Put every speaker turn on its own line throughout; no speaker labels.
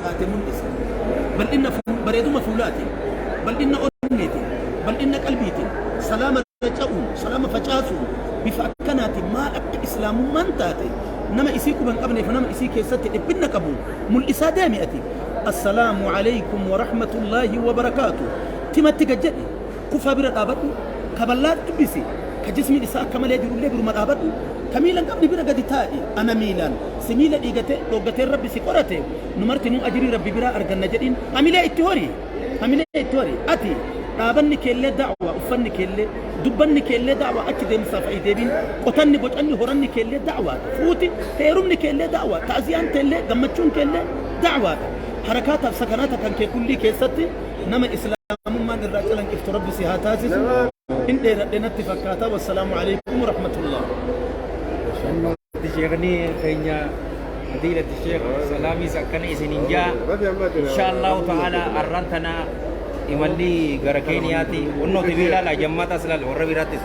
تاتي ملئسة بل إن بريدو مفولاتي بل إن أنيتي بل إن قلبيتي سلامة رجعون سلامة فجاسون بفأكنات ما أبت إسلام من تاتي نما إسيكو من قبل فنما إسيكي ستي إبنك أبو ملئسة دامئتي السلام عليكم ورحمة الله وبركاته تمتك جدي كفا برد أبدو كبلات تبسي كجسمي إساء كمال يجروا اللي برمال أبدو كميلا قبل برد تائي أنا ميلان سميلا إيغتي لوغتي ربي سيقورتي نمرتي نو أجري ربي برا أرغن جدين أميلا إتوري أتي رابني كيلي دعوة أفني كيلي دبني كيلي دعوة أكيد مسافعي ديبين قطني بوجعني هرني كيلي دعوة فوتي تيرمني كيلي دعوة تعزيان كيلي دمتشون كيلي دعوة حركاتها سكناتها كان كل كيستي نما إسلام ما الرجال أن يفترض بسيهاتازي إن دينا اتفاقاتها والسلام عليكم ورحمة الله.
شيخني كينيا فضيلة الشيخ سلامي سكني سنينجا إن شاء الله تعالى أرنتنا إمالي غركينياتي ونو تبيلا لا جمعت أسلال وربيراتس.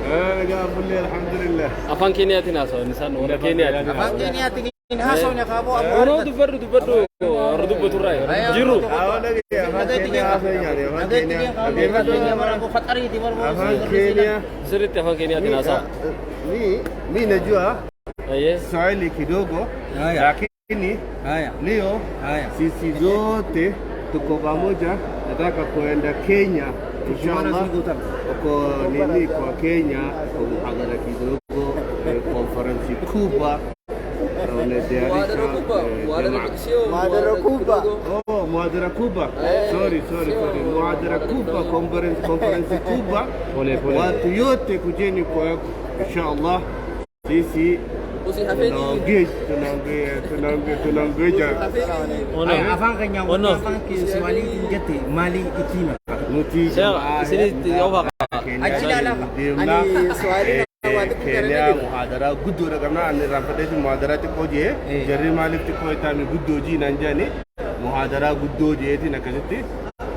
أنا أقول لي الحمد لله.
أفان كينياتي ناسو إنسان ورا كينياتي.
أفان كينياتي ناسو نكابو.
ورا دبر ردو بتوراي. جيرو.
أفان كينيا يعني أفان كينيا
مرة فترة دي مرة.
أفان كينيا.
سرت أفان كينياتي ناسو.
مين نجوا؟
أيه.
Swahili kidogo lakini leo sisi zote tuko pamoja, nataka kuenda Kenya inshallah. Uko nini kwa Kenya kwa muhadhara kidogo, conference kubwa muhadhara kubwa sorry muhadhara kubwa conference kubwa, watu yote kujeni kwa inshallah. Sisi tunangoja
afan Kenya afan Kiswahili jeti mali itina
nuti
sini ofa
ajila
ani Swahili Kenya muhadara guddo daga na an rafadati muhadara ti koje jarri malik ti ko tami guddoji nanjani muhadara guddoji eti nakati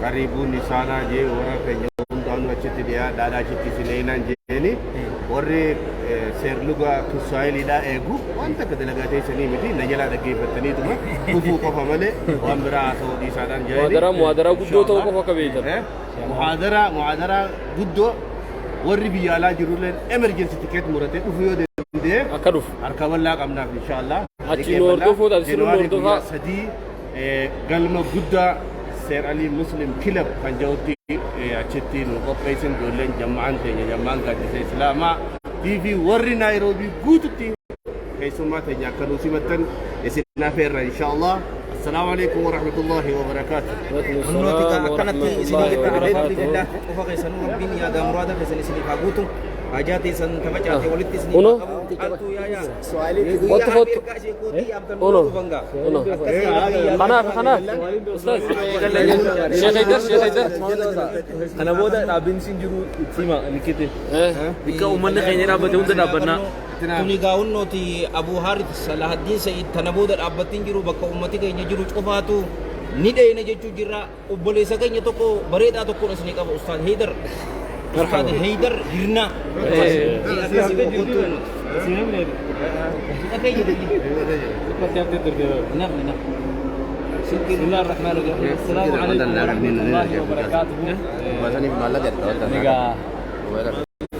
karibuni sana je ora Kenya undanu achiti dia dada chiti sile nanjani orre serluga Kiswahili da egu wanta kadalagate sani miti najala da gefatani tuma kufu ko famale wambra so di sadan jani
muhadara guddo to ko fakabita
muhadara guddo warri biyala jirulen emergency ticket murate ufu yode de
akaduf
arkaballa qamna inshallah
achi lordo fo da siru lordo fa
sadi galma gudda Ser Ali Muslim Club kan jawti achetti no operation dolen jama'an te jama'an ga Islama TV warri Nairobi gututi kay sumata nya kanu simatan esina ferra inshallah. السلام عليكم ورحمة الله وبركاته.
ونوتي كانت سنين الحمد وفق سنو ربين يا دامرادا في سنين كابوتو حاجاتي سن تمجاتي ولدتي سنين كابو يا
سؤالي فوت أونو خنا أستاذ شيخ هيدر أنا بودا رابين سنجرو تيما نكتة بيكا أمنا خيني رابطة وند رابنا
tuni gaun noti Abu Harith Salahuddin Sayyid tanaboda abbatin jiru bakka ummati keenya jiru cufatu ni deena jechu jira obboleessa keenya tokko bareeda tokko asni qaba Ustaad Haydar hirna بسم الله الرحمن الرحيم السلام عليكم ورحمة الله وبركاته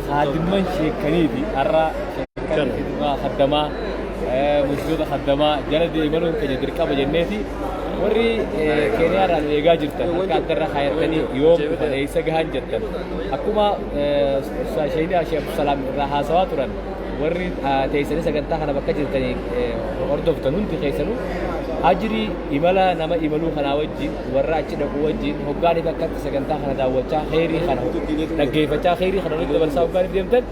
خادمان شيكانيدي أرى خدمة موجودة خدمة جلدي يملون كجدركا بجنتي وري كينيا ران ليجا جرتن كاتر خيرتني يوم ليس جهان جرتن أكما شيني أشياء سلام راها سواترن وري تيسني سكنتا خنا بكا جرتني أردف تنون تخيسنو أجري إملا نما إملو خنا وجين ورا أشي دكو وجين هقاني بكا سكنتا خنا داوچا خيري خنا نجيفچا خيري خنا نقدر برساو قاني ديمتن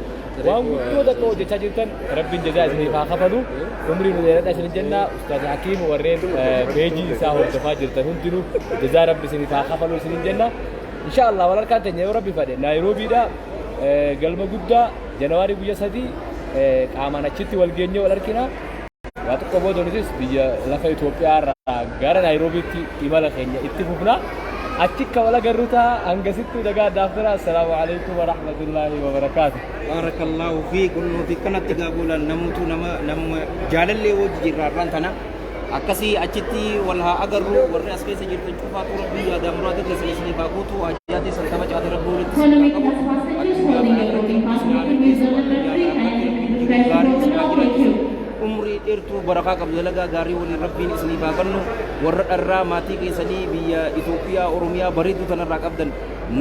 وام كودا كو جتا جرتن رب جزاء سني فاخفلو عمري مديرة أشن الجنة أستاذ حكيم ورين بيجي ساهو دفا جرتن هنتنو جزاء رب سني فاخفلو سني الجنة إن شاء الله ولا كانت يا ربي فادي نيروبي دا قلما قدا جنواري بيا سدي كأمانة شتي والجنية والأركينا واتو كبو دونيس بيا لفا إثيوبيا غارا نيروبي تي إمالا خينيا اتفقنا أتيك ولا جروتا أنجزتو دعاء دافرا السلام عليكم ورحمة الله وبركاته. بارك الله فيك ونوتي كانت تقابلا نموتو نم جالل لي وجه راران تنا
akkasii achitti wal haa agarru warri as keessa jirtan cufaatu rabbii yaada muraata keessa isiniif haa guutu ajjaatee santama caate rabbii walitti
Following the passengers holding a boarding pass will be delivery and refreshments will follow you.
umrii dheertuu barakaa qabdu dalagaa gaarii waliin rabbiin isiniif haa kennu warra dharraa maatii keessanii biyya Itoophiyaa Oromiyaa bareedduu tanarraa qabdan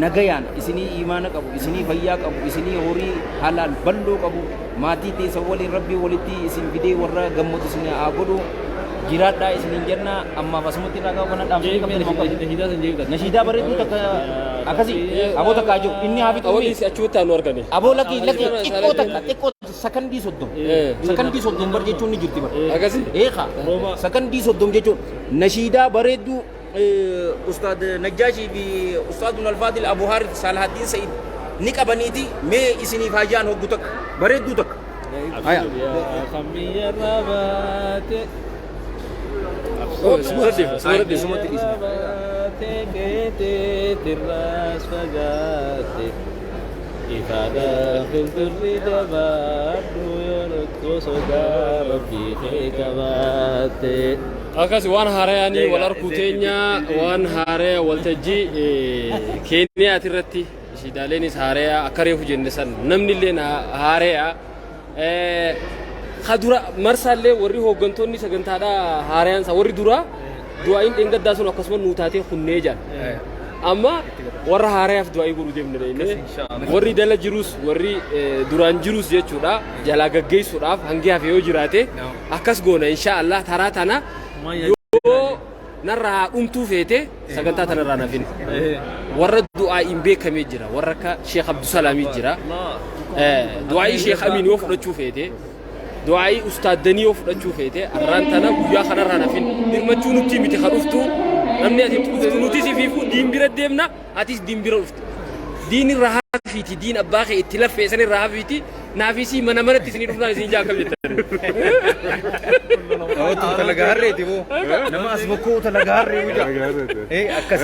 nagayaan isinii imaana qabu isinii fayyaa qabu isinii horii halaal bal'oo qabu maatii teessan waliin rabbii walitti isin fidee warra gammadu isin haa godhu jiraadhaa isiniin jenna ammaaf asumatti irraa qabu kana dhaabsanii qabdan nashiidaa bareedduu takka akkasii aboo takka jiru inni haa fixu
Awwalis achuutti aanu argani.
aboo lakki xiqqoo takka xiqqoo sakandii soddom bar jechuun ni jirti bar
Akkasi?
eeqa sakandii soddom jechuun nashiidaa bareedduu ustaad Najjaashi fi ustaadun Alfaadil Abu Haaris Salahaddin Sa'iid ni qabaniiti mee isiniif haajaan hoggu takka bareedduu takka haya
خمية الربات
Semua dia.
الراس فجاتي إفادة في الدر دبات ويرقص ربي كباتي
Akkas waan haarayanii wal arkuteenya waan haaraya waltajjii Keeniyaa irratti shiidaaleenis haaraya akka reefu jenne san namni illee haaraya kadura marsaallee warri hooggantoonni sagantaadha haarayaan sa warri dura du'aayin dheengaddaa sun akkasuma nuu taatee hunnee jaan amma warra haarayaaf du'aayii godhuu deemne warri dala jirus warri duraan jirus jechuudha jalaa gaggeessuudhaaf hangi hafe yoo jiraate akkas goona inshaallah taraa tana yoo narraa dhumtuu feete sagantaa tanarraa nafin warra du'aa'iin beekamee jira warra akka Sheekh Abdusalaamii jira du'aa'ii Sheekh Amiin yoo fudhachuu feete du'aa'ii ustaaddanii yoo fudhachuu feete arraan tana guyyaa kanarraa nafin dirmachuu nutti miti kan dhuftu namni ati dhuftu nuti sifiifu diin bira deemna atis diin bira dhuftu diin irraa hafiiti diin abbaa kee itti laffeessan irraa hafiiti naafisi mana manatti isinii dhufnaan isin jaakam jettan
Talaga harreeti moo nama as bokkuu talaga harree muja. Akkas.